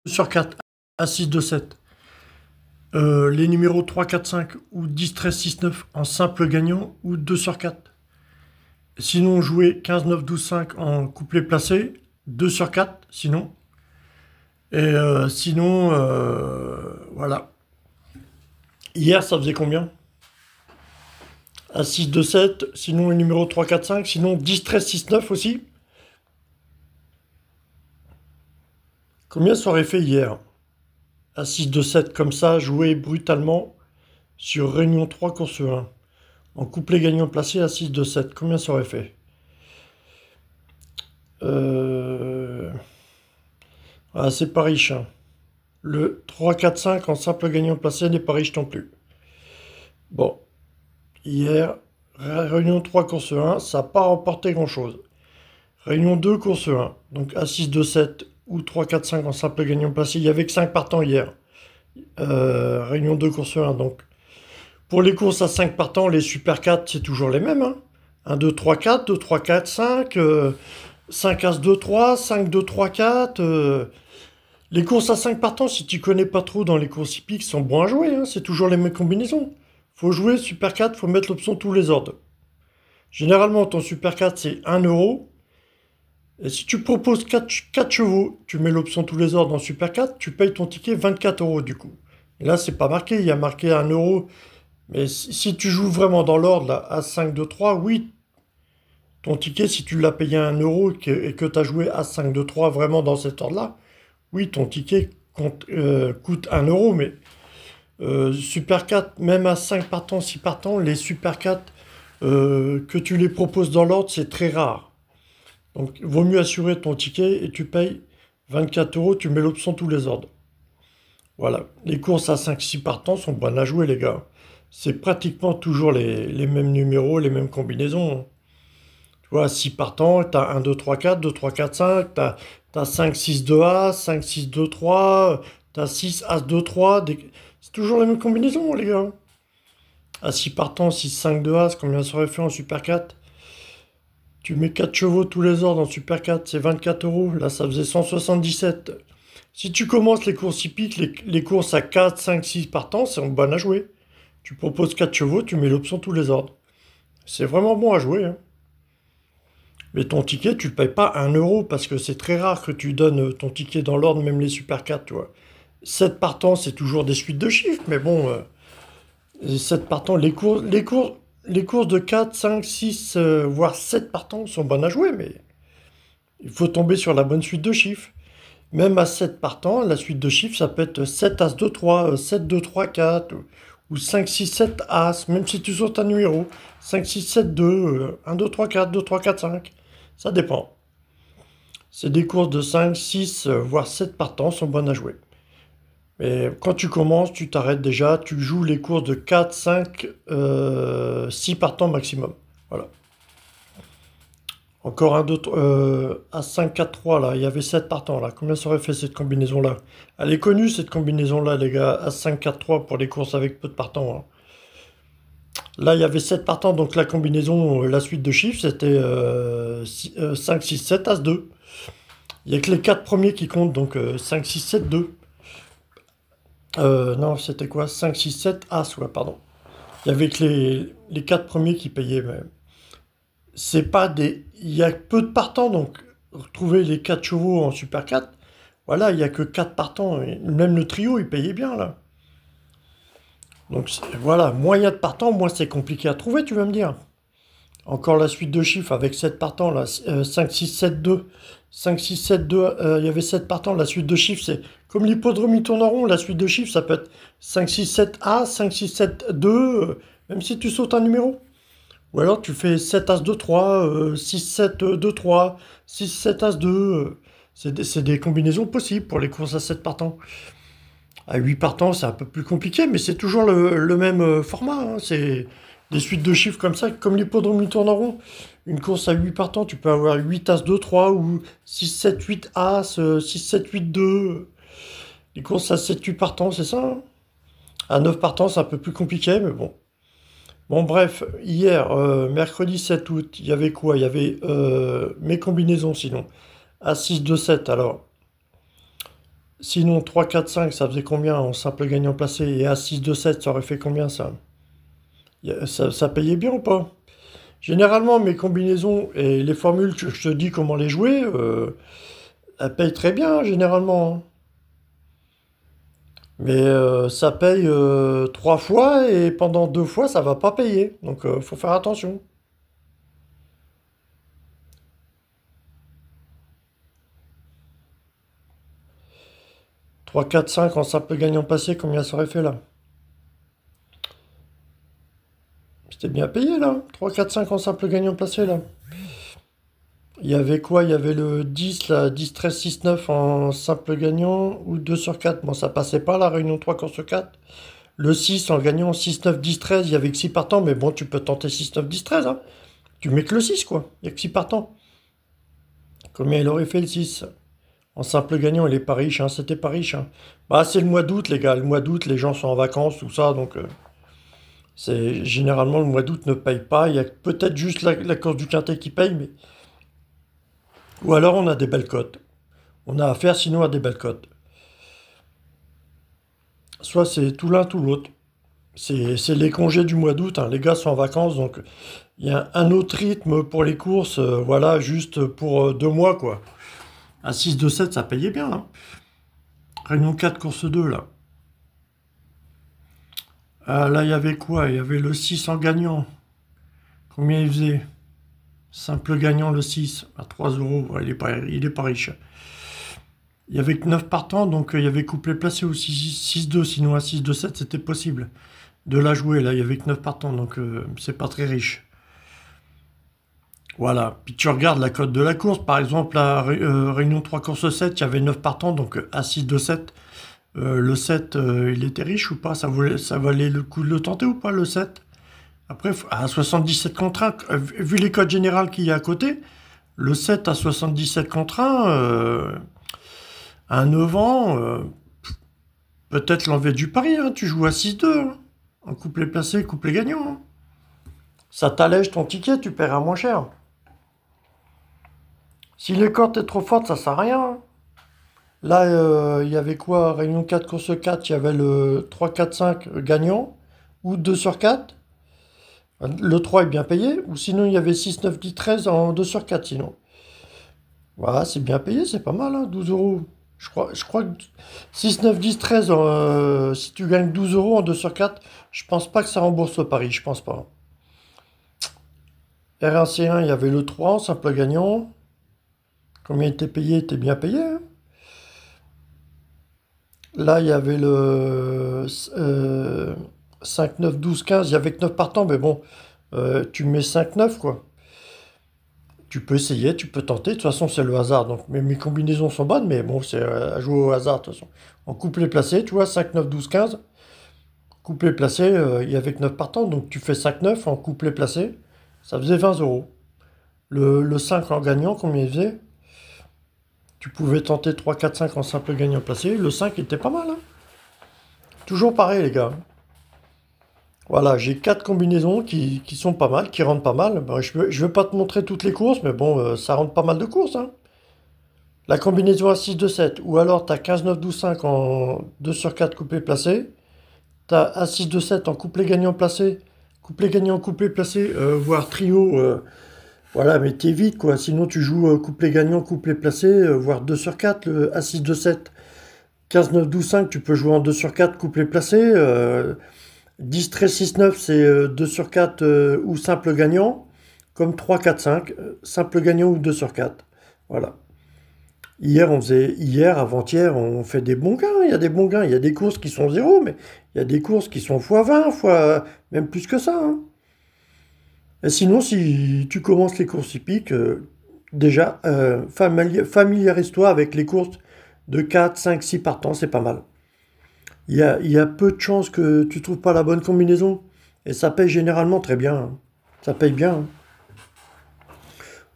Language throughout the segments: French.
sur 4, As 2 7. Les numéros 3, 4, 5 ou 10, 13, 6, 9 en simple gagnant ou 2 sur 4. Sinon, jouer 15, 9, 12, 5 en couplet placé, 2 sur 4, sinon. Et sinon, voilà. Hier, ça faisait combien? As 2 7, sinon le numéro 3, 4, 5, sinon 10, 13, 6, 9 aussi. Combien ça aurait fait hier? As 2 7 comme ça, joué brutalement sur Réunion 3, course 1. En couplet gagnant placé à 6, 2, 7. Combien ça aurait fait? Ah, c'est pas riche, hein. Le 3, 4, 5 en simple gagnant placé n'est pas riche non plus. Bon, hier, Réunion 3, course 1, ça n'a pas remporté grand-chose. Réunion 2, course 1. Donc à 6, 2, 7 ou 3, 4, 5 en simple gagnant placé. Il n'y avait que 5 partants hier. Réunion 2, course 1. Donc pour les courses à 5 partants, les Super 4, c'est toujours les mêmes, hein. 1, 2, 3, 4, 2, 3, 4, 5, 5 As 2, 3, 5, 2, 3, 4. Les courses à 5 partants, si tu connais pas trop dans les courses hippiques, sont bons à jouer, hein. C'est toujours les mêmes combinaisons. Faut jouer Super 4, faut mettre l'option tous les ordres. Généralement, ton Super 4, c'est 1 euro. Et si tu proposes 4 chevaux, tu mets l'option tous les ordres en Super 4, tu payes ton ticket 24 euros du coup. Et là, c'est pas marqué, il y a marqué 1 euro. Mais si tu joues vraiment dans l'ordre, là, As 5, 2, 3, oui, ton ticket, si tu l'as payé 1 euro et que tu as joué As 5, 2, 3 vraiment dans cet ordre-là, oui, ton ticket coûte 1 euro. Mais Super 4, même à 5 partants, 6 partants, les Super 4, que tu les proposes dans l'ordre, c'est très rare. Donc, il vaut mieux assurer ton ticket et tu payes 24 euros, tu mets l'option tous les ordres. Voilà. Les courses à 5-6 partants sont bonnes à jouer, les gars. C'est pratiquement toujours les mêmes numéros, les mêmes combinaisons. Tu vois, 6 partants, tu as 1, 2, 3, 4, 2, 3, 4, 5, tu as 5, 6, 2 As, 5, 6, 2, 3, tu as 6, As, 2, 3. C'est toujours les mêmes combinaisons, les gars. À 6 partants, 6, 5, 2 As, combien ça aurait fait en Super 4? Tu mets 4 chevaux tous les ordres en Super 4, c'est 24 euros. Là, ça faisait 177. Si tu commences les courses hippiques, les courses à 4, 5, 6 partants, c'est bon à jouer. Tu proposes 4 chevaux, tu mets l'option tous les ordres. C'est vraiment bon à jouer, hein. Mais ton ticket, tu ne le payes pas 1 euro parce que c'est très rare que tu donnes ton ticket dans l'ordre, même les Super 4, tu vois. 7 partants, c'est toujours des suites de chiffres, mais bon, 7 partants, les courses de 4, 5, 6, voire 7 partants sont bonnes à jouer, mais il faut tomber sur la bonne suite de chiffres. Même à 7 partants, la suite de chiffres, ça peut être 7 As 2 3, 7 2 3 4, ou 5 6 7 As, même si tu sautes un numéro. 5 6 7 2, 1 2 3 4, 2 3 4 5. Ça dépend. C'est des courses de 5, 6, voire 7 partants sont bonnes à jouer. Mais quand tu commences, tu t'arrêtes déjà, tu joues les courses de 4, 5, 6 partants maximum. Voilà. Encore un, deux, à 5, 4, 3, là, il y avait 7 partants, là. Combien ça aurait fait cette combinaison-là? Elle est connue, cette combinaison-là, les gars. À 5, 4, 3 pour les courses avec peu de partants, hein. Là, il y avait 7 partants, donc la combinaison, la suite de chiffres, c'était 5, 6, 7, As 2. Il n'y a que les 4 premiers qui comptent, donc 5, 6, 7, 2. Non, c'était quoi? 5, 6, 7, As, ouais, pardon. Il y avait que les 4 premiers qui payaient, mais c'est pas des. Il y a peu de partants, donc retrouver les 4 chevaux en Super 4, voilà, il y a que 4 partants. Et même le trio, il payait bien, là. Donc voilà, moins il y a de partants, moins c'est compliqué à trouver, tu vas me dire. Encore la suite de chiffres avec 7 partants, là, 5, 6, 7, 2. 5, 6, 7, 2, il y avait 7 partants, la suite de chiffres, c'est comme l'hippodrome, il tourne en rond, la suite de chiffres, ça peut être 5, 6, 7 A, 5, 6, 7, 2, même si tu sautes un numéro. Ou alors tu fais 7 As 2 3, 6 7 2 3, 6 7 As 2. C'est des combinaisons possibles pour les courses à 7 partants. À 8 partants, c'est un peu plus compliqué, mais c'est toujours le même format, hein. C'est des suites de chiffres comme ça, comme l'hippodrome du tourne en rond. Une course à 8 partants, tu peux avoir 8 As 2 3 ou 6 7 8 As, 6 7 8 2. Les courses à 7 8 partants, c'est ça, hein. À 9 partants, c'est un peu plus compliqué, mais bon. Bon, bref, hier, mercredi 7 août, il y avait quoi? Il y avait mes combinaisons sinon. À 6 2 7 alors. Sinon, 3, 4, 5, ça faisait combien en simple gagnant placé? Et As, 6, 2, 7, ça aurait fait combien ça? Ça payait bien ou pas? Généralement, mes combinaisons et les formules que je te dis comment les jouer, elles payent très bien, généralement, hein. Mais ça paye 3 fois et pendant 2 fois, ça va pas payer. Donc, faut faire attention. 3, 4, 5 en simple gagnant passé, combien ça aurait fait là? C'était bien payé là. 3, 4, 5 en simple gagnant placé là. Il y avait quoi? Il y avait le 10 là, 10, 13, 6, 9 en simple gagnant ou 2 sur 4. Bon, ça passait pas la réunion 3 course 4. Le 6 en gagnant 6, 9, 10, 13, il y avait que 6 partants, mais bon, tu peux tenter 6, 9, 10, 13, hein. Tu mets que le 6 quoi. Il y a que 6 partants. Combien il aurait fait le 6? En simple gagnant, il est pas riche, hein. C'était pas riche, hein. Bah, c'est le mois d'août, les gars. Le mois d'août, les gens sont en vacances, tout ça, donc c'est généralement le mois d'août ne paye pas. Il y a peut-être juste la course du quintet qui paye, mais ou alors on a des belles cotes. On a affaire sinon à des belles cotes. Soit c'est tout l'un, tout l'autre. C'est les congés du mois d'août, hein. Les gars sont en vacances, donc il y a un autre rythme pour les courses, voilà, juste pour 2 mois, quoi. À 6 2 7 ça payait bien, hein. Réunion 4 course 2 là. Ah, là, il y avait quoi? Il y avait le 6 en gagnant. Combien il faisait? Simple gagnant, le 6 à 3 euros. Ouais, il est pas riche. Il y avait que 9 partants, donc il y avait couplet placé aussi 6-2. Sinon, à 6-2-7, c'était possible de la jouer. Là, il y avait que 9 partants, donc c'est pas très riche. Voilà. Puis tu regardes la cote de la course. Par exemple, la Réunion 3 course 7, il y avait 9 partants, donc à 6-2-7. Le 7, il était riche ou pas? Ça valait le coup de le tenter ou pas, le 7? Après, à 77 contre 1, vu les codes générales qu'il y a à côté, le 7 à 77 contre 1, à 9 ans, peut-être l'enlever du pari, hein. Tu joues à 6-2, hein. En couplet placé, couplet gagnant, hein. Ça t'allège ton ticket, tu paieras moins cher. Si les cotes est trop forte, ça sert à rien, hein. Là, il y avait quoi? Réunion 4, course 4, il y avait le 3, 4, 5 gagnant, ou 2 sur 4. Le 3 est bien payé, ou sinon il y avait 6, 9, 10, 13 en 2 sur 4 sinon. Voilà, c'est bien payé, c'est pas mal, hein, 12 euros. Je crois que 6, 9, 10, 13, si tu gagnes 12 euros en 2 sur 4, je pense pas que ça rembourse le pari, je pense pas. R1C1, il y avait le 3 en simple gagnant. Combien était payé? Était bien payé, hein. Là, il y avait le 5, 9, 12, 15, il y avait que 9 partants, mais bon, tu mets 5, 9, quoi. Tu peux essayer, tu peux tenter. De toute façon, c'est le hasard. Donc, mes combinaisons sont bonnes, mais bon, c'est à jouer au hasard, de toute façon. En couplet placé, tu vois, 5, 9, 12, 15. Couplet placé, il y avait que 9 partants. Donc, tu fais 5, 9 en couplet placé. Ça faisait 20 euros. Le 5 en gagnant, combien il faisait? Tu pouvais tenter 3, 4, 5 en simple gagnant placé. Le 5 était pas mal, hein. Toujours pareil, les gars. Voilà, j'ai 4 combinaisons qui sont pas mal, qui rentrent pas mal. Bon, je vais pas te montrer toutes les courses, mais bon, ça rentre pas mal de courses, hein. La combinaison à 6, 2, 7, ou alors tu as 15, 9, 12, 5 en 2 sur 4 couplets placés. Tu as à 6, 2, 7 en couplet gagnant placé, couplet gagnant, couplet placé, voire trio. Voilà, mais t'es vite, quoi. Sinon, tu joues couplet gagnant, couplet placé, voire 2 sur 4, le A6, 2, 7. 15, 9, 12, 5, tu peux jouer en 2 sur 4, couplet placé. 10, 13, 6, 9, c'est 2 sur 4 ou simple gagnant. Comme 3, 4, 5, simple gagnant ou 2 sur 4. Voilà. Hier, avant-hier, on fait des bons gains. Il y a des bons gains. Il y a des courses qui sont 0, mais il y a des courses qui sont x20, même plus que ça, hein. Et sinon, si tu commences les courses hippiques, déjà, familiarise-toi avec les courses de 4, 5, 6 partants, c'est pas mal. Il y a peu de chances que tu trouves pas la bonne combinaison. Et ça paye généralement très bien, hein. Ça paye bien, hein.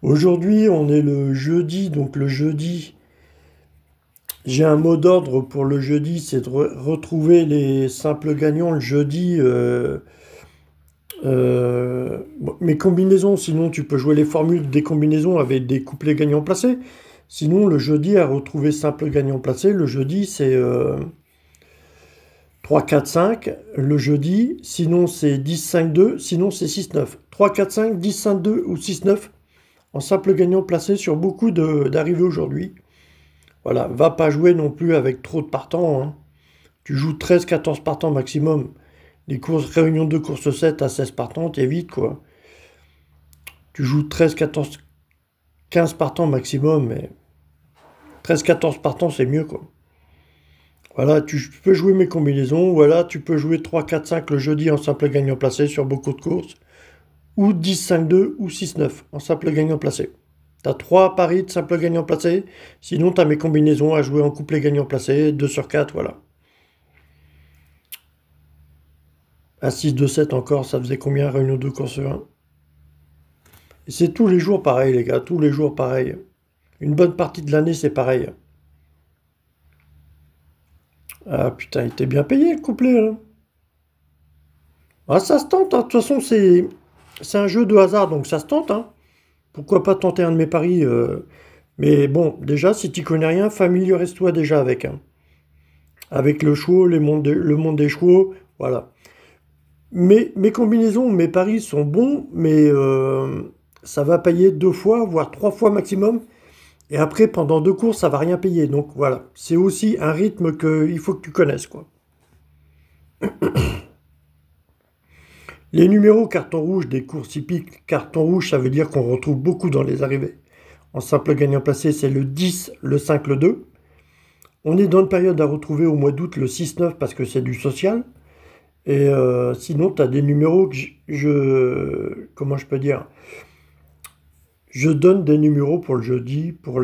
Aujourd'hui, on est le jeudi, donc le jeudi, j'ai un mot d'ordre pour le jeudi, c'est de retrouver les simples gagnants le jeudi. Bon, mes combinaisons, sinon tu peux jouer les formules des combinaisons avec des couplets gagnants placés. Sinon, le jeudi, à retrouver simple gagnant placé, le jeudi, c'est 3, 4, 5. Le jeudi, sinon, c'est 10, 5, 2. Sinon, c'est 6, 9. 3, 4, 5, 10, 5, 2 ou 6, 9 en simple gagnant placé sur beaucoup d'arrivées aujourd'hui. Voilà, va pas jouer non plus avec trop de partants, hein. Tu joues 13, 14 partants maximum. Les courses, réunions de course 7 à 16 partants, t'évites quoi. Tu joues 13, 14, 15 partants maximum, mais 13, 14 partants, c'est mieux quoi. Voilà, tu peux jouer mes combinaisons. Voilà, tu peux jouer 3, 4, 5 le jeudi en simple gagnant placé sur beaucoup de courses. Ou 10, 5, 2 ou 6, 9 en simple gagnant placé. Tu as 3 paris de simple gagnant placé. Sinon, tu as mes combinaisons à jouer en couplet gagnant placé. 2 sur 4, voilà. À 6, 2, 7 encore, ça faisait combien? Réunion 2, course 1. Et c'est tous les jours pareil, les gars. Tous les jours pareil. Une bonne partie de l'année, c'est pareil. Ah putain, il était bien payé le couplet, là. Ah, ça se tente, hein. De toute façon, c'est un jeu de hasard, donc ça se tente, hein. Pourquoi pas tenter un de mes paris mais bon, déjà, si tu connais rien, familiarise-toi déjà avec, hein. Avec le chevaux, le monde des chevaux, voilà. Mes combinaisons, mes paris sont bons, mais ça va payer 2 fois, voire 3 fois maximum. Et après, pendant 2 courses, ça va rien payer. Donc voilà, c'est aussi un rythme qu'il faut que tu connaisses, quoi. Les numéros carton rouge des courses hippiques, carton rouge, ça veut dire qu'on retrouve beaucoup dans les arrivées. En simple gagnant placé, c'est le 10, le 5, le 2. On est dans une période à retrouver au mois d'août le 6-9 parce que c'est du social. Et sinon, tu as des numéros que comment je peux dire? Je donne des numéros pour le jeudi, pour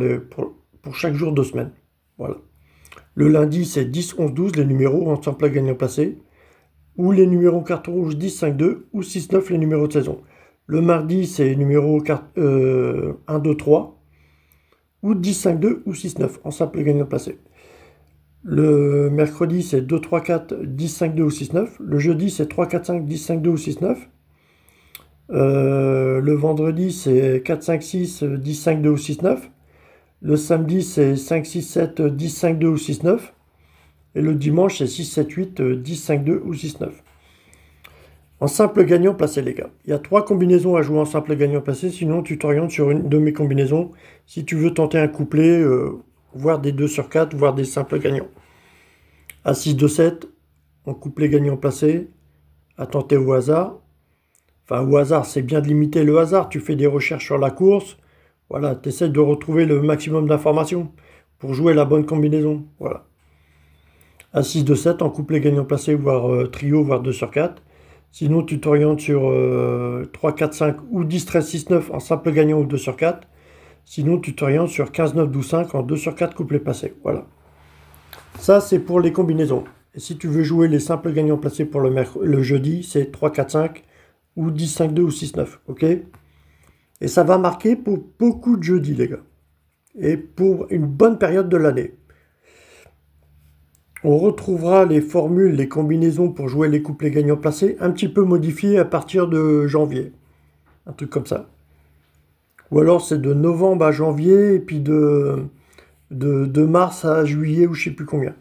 chaque jour de semaine. Voilà. Le lundi, c'est 10, 11, 12, les numéros en simple gagnant placé. Ou les numéros carton rouge 10, 5, 2 ou 6, 9, les numéros de saison. Le mardi, c'est numéro 1, 2, 3 ou 10, 5, 2 ou 6, 9 en simple gagnant placé. Le mercredi, c'est 2, 3, 4, 10, 5, 2 ou 6, 9. Le jeudi, c'est 3, 4, 5, 10, 5, 2 ou 6, 9. Le vendredi, c'est 4, 5, 6, 10, 5, 2 ou 6, 9. Le samedi, c'est 5, 6, 7, 10, 5, 2 ou 6, 9. Et le dimanche, c'est 6, 7, 8, 10, 5, 2 ou 6, 9. En simple gagnant placé, les gars. Il y a 3 combinaisons à jouer en simple gagnant placé. Sinon, tu t'orientes sur une de mes combinaisons. Si tu veux tenter un couplet, voire des 2 sur 4, voire des simples gagnants. À 6, 2, 7, en couplet gagnant placé. À tenter au hasard. Enfin, au hasard, c'est bien de limiter le hasard. Tu fais des recherches sur la course. Voilà, tu essaies de retrouver le maximum d'informations pour jouer la bonne combinaison. Voilà. À 6, 2, 7, en couplet gagnant placé, voire trio, voire 2 sur 4. Sinon, tu t'orientes sur 3, 4, 5 ou 10, 13, 6, 9 en simple gagnant ou 2 sur 4. Sinon, tu t'orientes sur 15, 9, 12, 5 en 2 sur 4 couplet passé. Voilà. Ça, c'est pour les combinaisons. Et si tu veux jouer les simples gagnants placés pour le jeudi, c'est 3, 4, 5 ou 10, 5, 2 ou 6, 9. Ok? Et ça va marquer pour beaucoup de jeudis, les gars. Et pour une bonne période de l'année. On retrouvera les formules, les combinaisons pour jouer les couplets gagnants placés un petit peu modifiées à partir de janvier. Un truc comme ça. Ou alors c'est de novembre à janvier et puis de mars à juillet ou je sais plus combien.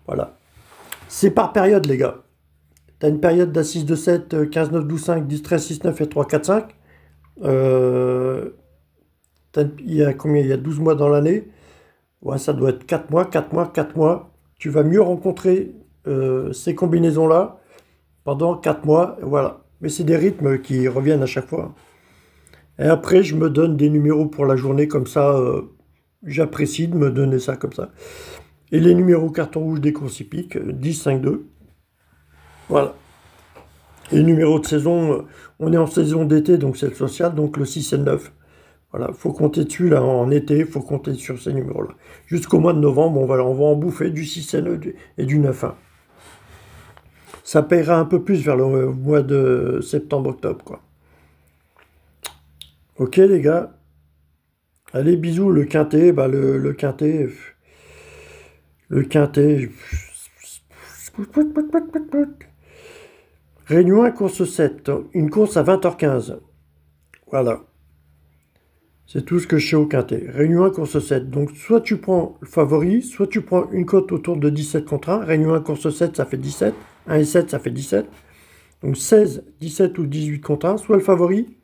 Voilà. C'est par période, les gars. Tu as une période d'A6 de 7, 15, 9, 12, 5, 10, 13, 6, 9 et 3, 4, 5. Il y a combien? Il y a 12 mois dans l'année. Ouais, ça doit être 4 mois, 4 mois, 4 mois. Tu vas mieux rencontrer ces combinaisons-là pendant 4 mois. Voilà. Mais c'est des rythmes qui reviennent à chaque fois. Et après, je me donne des numéros pour la journée comme ça. J'apprécie de me donner ça comme ça. Et les numéros carton rouge des courses hippiques, 10, 5, 2. Voilà. Et les numéros de saison, on est en saison d'été, donc c'est le social, donc le 6 et le 9. Voilà, il faut compter dessus, là, en été, il faut compter sur ces numéros-là. Jusqu'au mois de novembre, on va en bouffer du 6 et du 9. Hein. Ça paiera un peu plus vers le mois de septembre-octobre, quoi. Ok, les gars. Allez, bisous, le quintet, bah le quintet... Le quintet... Réunion 1, course 7. Une course à 20h15. Voilà. C'est tout ce que je sais au quintet. Réunion 1, course 7. Donc, soit tu prends le favori, soit tu prends une cote autour de 17 contre 1. Réunion 1, course 7, ça fait 17. 1 et 7, ça fait 17. Donc, 16, 17 ou 18 contre 1. Soit le favori,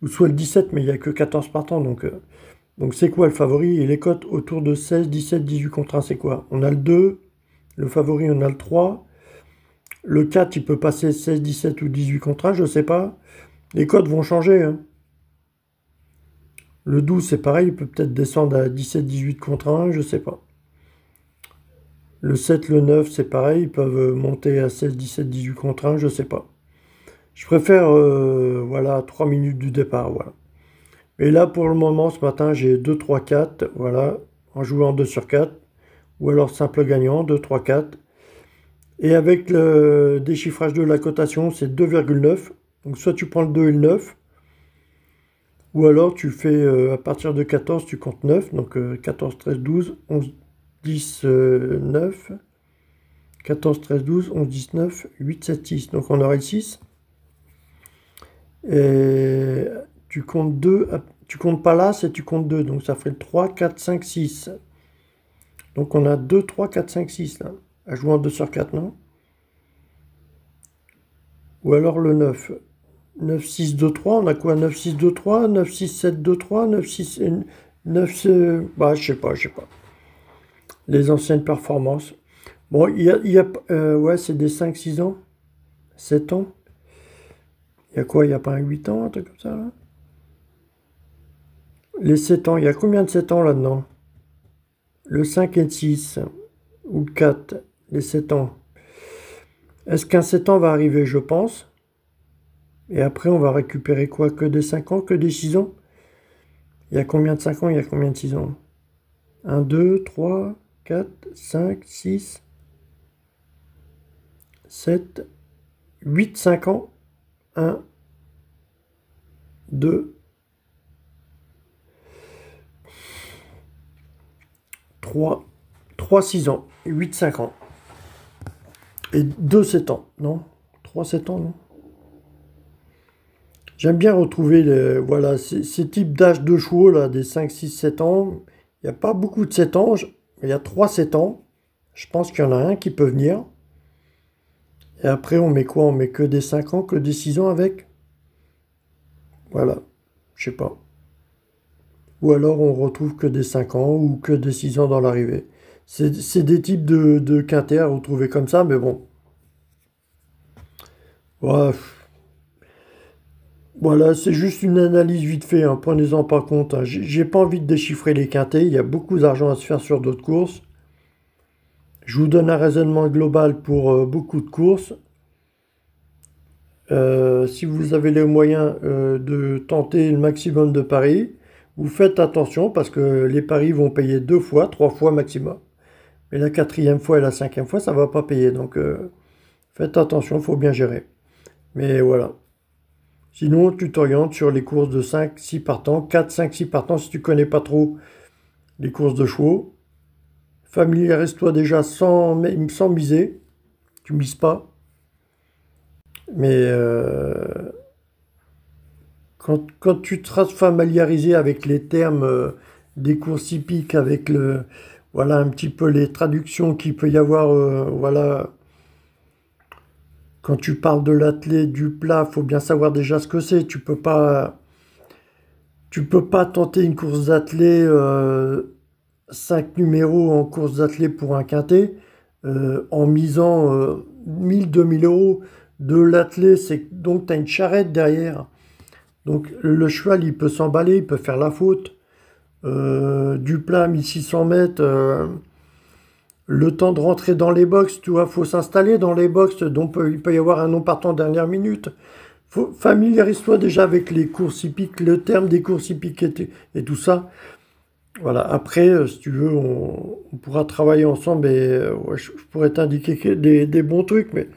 ou soit le 17, mais il n'y a que 14 partants. Donc c'est quoi le favori? Et les cotes autour de 16, 17, 18 contre 1, c'est quoi? On a le 2, le favori, on a le 3. Le 4, il peut passer 16, 17 ou 18 contre 1, je ne sais pas. Les cotes vont changer, hein. Le 12, c'est pareil, il peut peut-être descendre à 17, 18 contre 1, je ne sais pas. Le 7, le 9, c'est pareil, ils peuvent monter à 16, 17, 18 contre 1, je ne sais pas. Je préfère, voilà, 3 minutes du départ, voilà. Et là, pour le moment, ce matin, j'ai 2, 3, 4, voilà, en jouant 2 sur 4, ou alors simple gagnant, 2, 3, 4. Et avec le déchiffrage de la cotation, c'est 2,9. Donc soit tu prends le 2 et le 9, ou alors tu fais à partir de 14, tu comptes 9. Donc 14, 13, 12, 11, 10, 9. 14, 13, 12, 11, 10, 9, 8, 7, 6. Donc on aurait le 6. Et tu comptes 2, tu comptes pas là, c'est tu comptes 2. Donc ça ferait le 3, 4, 5, 6. Donc on a 2, 3, 4, 5, 6 là. À jouer en 2 sur 4, non? Ou alors le 9. 9, 6, 2, 3. On a quoi? 9, 6, 2, 3. 9, 6, 7, 2, 3. 9, 6, 9... bah, je sais pas. Les anciennes performances. Bon, ouais, c'est des 5, 6 ans. 7 ans. Il y a quoi? Il n'y a pas un 8 ans, un truc comme ça, là? Les 7 ans, il y a combien de 7 ans là-dedans? Le 5 et le 6. Ou le 4. Les 7 ans. Est-ce qu'un 7 ans va arriver? Je pense. Et après, on va récupérer quoi? Que des 5 ans? Que des 6 ans? Il y a combien de 5 ans? Il y a combien de 6 ans? 1, 2, 3, 4, 5, 6, 7, 8, 5 ans. 1, 2, 3, 3, 6 ans. 8, 5 ans. Et 2, 7 ans. Non? 3, 7 ans, non? J'aime bien retrouver voilà, ces types d'âge de chevaux, là, des 5, 6, 7 ans. Il n'y a pas beaucoup de 7 ans. Il y a 3, 7 ans. Je pense qu'il y en a un qui peut venir. Et après, on met quoi? On met que des 5 ans, que des 6 ans avec? Voilà, je sais pas. Ou alors on retrouve que des 5 ans ou que des 6 ans dans l'arrivée. C'est des types de quintés à retrouver comme ça, mais bon. Ouais, voilà, c'est juste une analyse vite fait, hein, prenez-en pas compte, hein. J'ai pas envie de déchiffrer les quintés, il y a beaucoup d'argent à se faire sur d'autres courses. Je vous donne un raisonnement global pour beaucoup de courses. Si vous avez les moyens de tenter le maximum de paris, vous faites attention parce que les paris vont payer 2 fois, 3 fois maximum. Mais la 4e fois et la 5e fois, ça ne va pas payer. Donc faites attention, il faut bien gérer. Mais voilà. Sinon, tu t'orientes sur les courses de 5, 6 partants, 4, 5, 6 partants si tu connais pas trop les courses de chevaux. Familiarise-toi déjà sans miser. Tu mises pas. Mais quand tu te seras familiarisé avec les termes des courses hippiques, avec voilà, un petit peu les traductions qu'il peut y avoir, voilà, quand tu parles de l'attelé, du plat, faut bien savoir déjà ce que c'est. Tu peux pas tenter une course d'attelé, 5 numéros en course d'attelé pour un quintet, en misant 1000, 2000 euros de l'attelé. Donc tu as une charrette derrière. Donc le cheval, il peut s'emballer, il peut faire la faute. Du plat, 1600 mètres, le temps de rentrer dans les box, tu vois, faut s'installer dans les box, donc il peut y avoir un non partant dernière minute. Familiarise-toi déjà avec les courses hippiques, le terme des courses hippiques et tout ça. Voilà, après, si tu veux, on pourra travailler ensemble et ouais, je pourrais t'indiquer des bons trucs, mais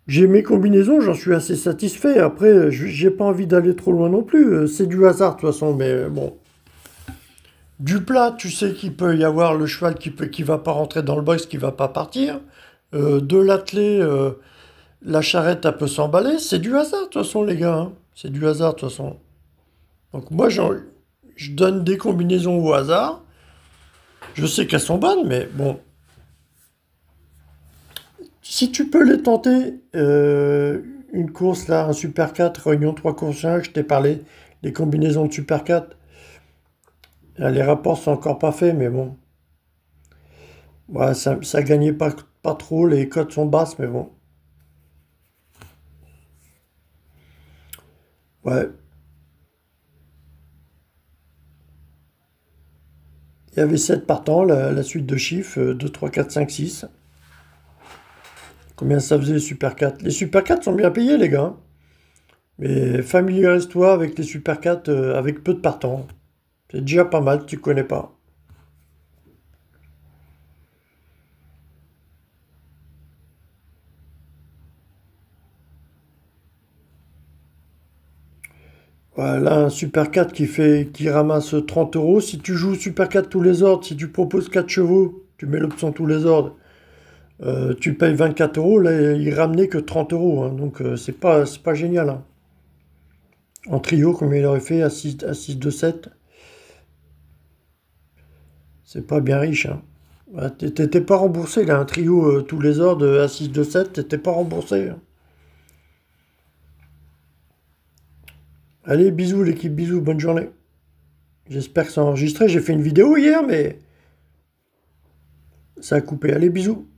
j'ai mes combinaisons, j'en suis assez satisfait. Après, j'ai pas envie d'aller trop loin non plus. C'est du hasard de toute façon, mais bon. Du plat, tu sais qu'il peut y avoir le cheval qui va pas rentrer dans le box, qui va pas partir. De l'attelé, la charrette, elle peut s'emballer. C'est du hasard de toute façon, les gars, hein. C'est du hasard de toute façon. Donc moi, je donne des combinaisons au hasard. Je sais qu'elles sont bonnes, mais bon. Si tu peux les tenter, une course là, un Super 4, Réunion 3 courses 1, je t'ai parlé des combinaisons de Super 4. Les rapports sont encore pas faits, mais bon. Ouais, ça gagnait pas trop, les cotes sont basses, mais bon. Ouais. Il y avait 7 partants, la suite de chiffres, 2, 3, 4, 5, 6. Combien ça faisait les Super 4? Les Super 4 sont bien payés, les gars. Mais familiarise-toi avec les Super 4 avec peu de partants. C'est déjà pas mal, tu connais pas. Voilà, un Super 4 qui ramasse 30 euros. Si tu joues Super 4 tous les ordres, si tu proposes 4 chevaux, tu mets l'option tous les ordres, tu payes 24 euros. Là, il ramenait que 30 euros, hein. Donc, c'est pas génial, hein. En trio, comme il aurait fait à 6 2 7, c'est pas bien riche, hein. Ouais, t'étais pas remboursé, là, un trio tous les ordres à 6 2 7, t'étais pas remboursé, hein. Allez, bisous l'équipe, bisous, bonne journée. J'espère que c'est enregistré. J'ai fait une vidéo hier, mais ça a coupé. Allez, bisous.